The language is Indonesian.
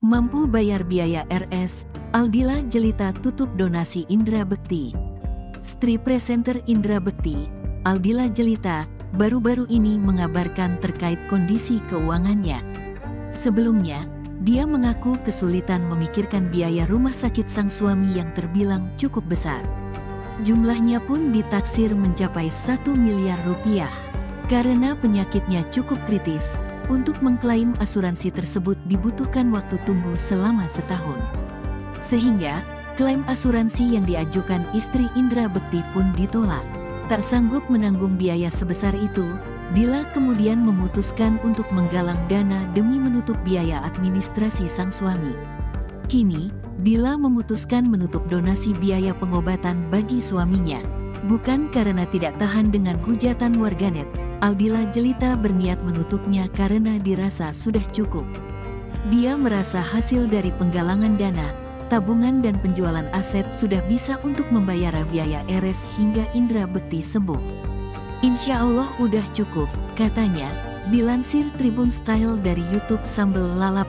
Mampu bayar biaya RS, Aldila Jelita tutup donasi Indra Bekti. Stri presenter Indra Bekti, Aldila Jelita, baru-baru ini mengabarkan terkait kondisi keuangannya. Sebelumnya, dia mengaku kesulitan memikirkan biaya rumah sakit sang suami yang terbilang cukup besar. Jumlahnya pun ditaksir mencapai 1 miliar rupiah. Karena penyakitnya cukup kritis, untuk mengklaim asuransi tersebut dibutuhkan waktu tunggu selama setahun. Sehingga, klaim asuransi yang diajukan istri Indra Bekti pun ditolak. Tak sanggup menanggung biaya sebesar itu, Dila kemudian memutuskan untuk menggalang dana demi menutup biaya administrasi sang suami. Kini, Dila memutuskan menutup donasi biaya pengobatan bagi suaminya. Bukan karena tidak tahan dengan hujatan warganet, Aldila Jelita berniat menutupnya karena dirasa sudah cukup. Dia merasa hasil dari penggalangan dana, tabungan dan penjualan aset sudah bisa untuk membayar biaya RS hingga Indra Bekti sembuh. Insya Allah udah cukup, katanya, dilansir Tribun Style dari YouTube Sambel Lalap.